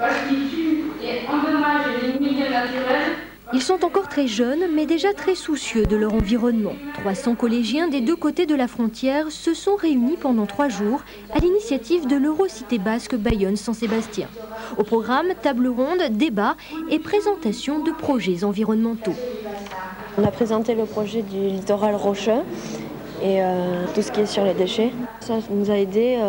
parce qu'ils tuent et endommagent les milieux naturels. Ils sont encore très jeunes, mais déjà très soucieux de leur environnement. 300 collégiens des deux côtés de la frontière se sont réunis pendant 3 jours à l'initiative de l'Eurocité basque Bayonne-San Sébastien. Au programme, table ronde, débat et présentation de projets environnementaux. On a présenté le projet du littoral rocheux et tout ce qui est sur les déchets. Ça nous a aidé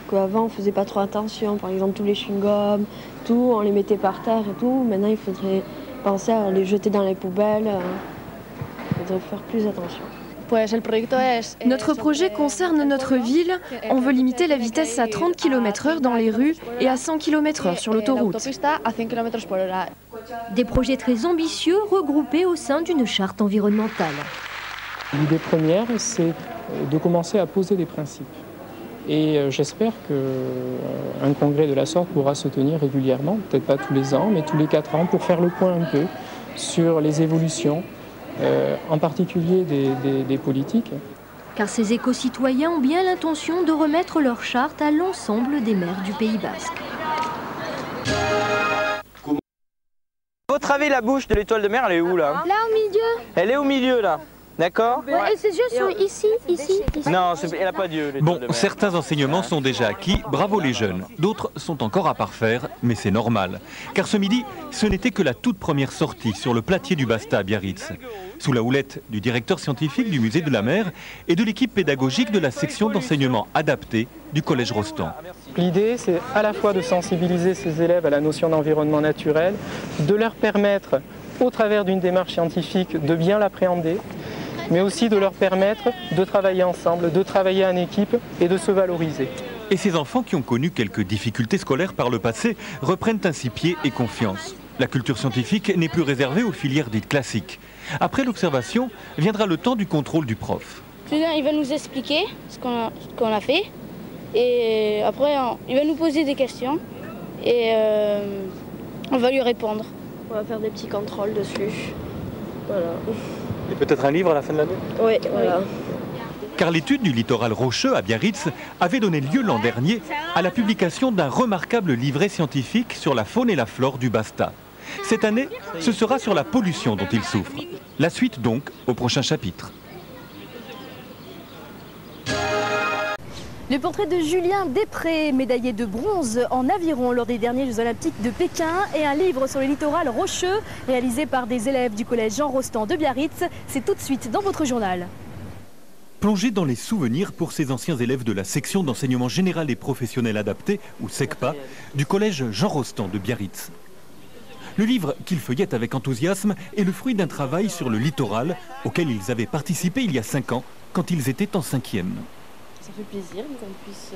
qu'avant on ne faisait pas trop attention. Par exemple, tous les chewing-gums, tout, on les mettait par terre et tout. Maintenant, il faudrait penser à les jeter dans les poubelles. Il faudrait faire plus attention. Notre projet concerne notre ville. On veut limiter la vitesse à 30 km/h dans les rues et à 100 km/h sur l'autoroute. Des projets très ambitieux regroupés au sein d'une charte environnementale. L'idée première, c'est de commencer à poser des principes. Et j'espère qu'un congrès de la sorte pourra se tenir régulièrement, peut-être pas tous les ans, mais tous les 4 ans, pour faire le point un peu sur les évolutions, en particulier des politiques. Car ces éco-citoyens ont bien l'intention de remettre leur charte à l'ensemble des maires du Pays basque. À votre avis, la bouche de l'étoile de mer, elle est où là? Là au milieu. Elle est au milieu là. D'accord? Ouais, et ses yeux sont ici. Non, elle n'a pas d'yeux. Bon, certains enseignements sont déjà acquis, bravo les jeunes. D'autres sont encore à parfaire, mais c'est normal. Car ce midi, ce n'était que la toute première sortie sur le platier du Basta à Biarritz. Sous la houlette du directeur scientifique du musée de la mer et de l'équipe pédagogique de la section d'enseignement adapté du collège Rostand. L'idée, c'est à la fois de sensibiliser ces élèves à la notion d'environnement naturel, de leur permettre, au travers d'une démarche scientifique, de bien l'appréhender, mais aussi de leur permettre de travailler ensemble, de travailler en équipe et de se valoriser. Et ces enfants qui ont connu quelques difficultés scolaires par le passé reprennent ainsi pied et confiance. La culture scientifique n'est plus réservée aux filières dites classiques. Après l'observation, viendra le temps du contrôle du prof. Julien, il va nous expliquer ce qu'on a fait. Et après, il va nous poser des questions. Et on va lui répondre. On va faire des petits contrôles dessus. Voilà. Et peut-être un livre à la fin de l'année? Oui, voilà. Car l'étude du littoral rocheux à Biarritz avait donné lieu l'an dernier à la publication d'un remarquable livret scientifique sur la faune et la flore du Basta. Cette année, ce sera sur la pollution dont il souffre. La suite donc au prochain chapitre. Le portrait de Julien Després, médaillé de bronze en aviron lors des derniers Jeux Olympiques de Pékin, et un livre sur le littoral rocheux réalisé par des élèves du collège Jean Rostand de Biarritz. C'est tout de suite dans votre journal. Plongé dans les souvenirs pour ces anciens élèves de la section d'enseignement général et professionnel adapté, ou SECPA, du collège Jean Rostand de Biarritz. Le livre qu'ils feuillettent avec enthousiasme est le fruit d'un travail sur le littoral auquel ils avaient participé il y a 5 ans, quand ils étaient en 5e. Ça fait plaisir qu'on puisse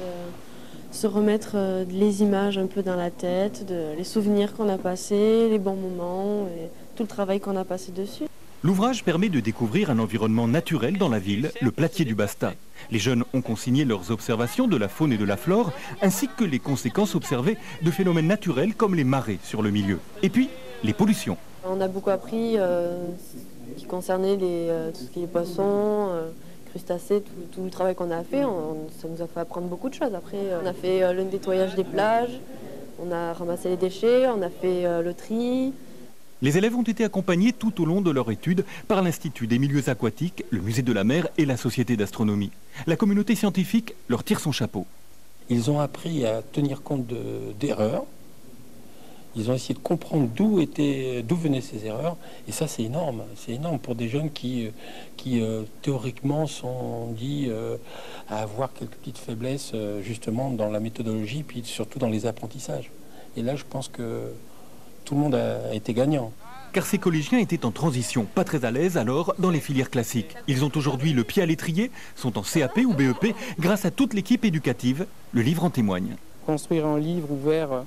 se remettre les images un peu dans la tête, les souvenirs qu'on a passés, les bons moments et tout le travail qu'on a passé dessus. L'ouvrage permet de découvrir un environnement naturel dans la ville, le platier du Basta. Les jeunes ont consigné leurs observations de la faune et de la flore, ainsi que les conséquences observées de phénomènes naturels comme les marées sur le milieu. Et puis, les pollutions. On a beaucoup appris qui concernait tout ce qui est poissons, crustacés, tout le travail qu'on a fait. Ça nous a fait apprendre beaucoup de choses. Après, on a fait le nettoyage des plages, on a ramassé les déchets, on a fait le tri. Les élèves ont été accompagnés tout au long de leur étude par l'Institut des milieux aquatiques, le Musée de la mer et la Société d'astronomie. La communauté scientifique leur tire son chapeau. Ils ont appris à tenir compte d'erreurs. Ils ont essayé de comprendre d'où venaient ces erreurs. Et ça, c'est énorme. C'est énorme pour des jeunes qui théoriquement sont dits à avoir quelques petites faiblesses justement dans la méthodologie, puis surtout dans les apprentissages. Et là, je pense que tout le monde a été gagnant. Car ces collégiens étaient en transition, pas très à l'aise alors dans les filières classiques. Ils ont aujourd'hui le pied à l'étrier, sont en CAP ou BEP, grâce à toute l'équipe éducative. Le livre en témoigne. Construire un livre ouvert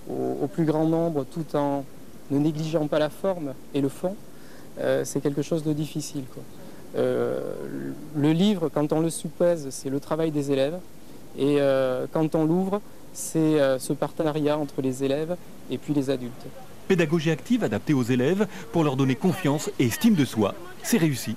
au plus grand nombre tout en ne négligeant pas la forme et le fond, c'est quelque chose de difficile, quoi. Le livre, quand on le soupèse, c'est le travail des élèves. Et quand on l'ouvre, c'est ce partenariat entre les élèves et puis les adultes. Pédagogie active adaptée aux élèves pour leur donner confiance et estime de soi, c'est réussi.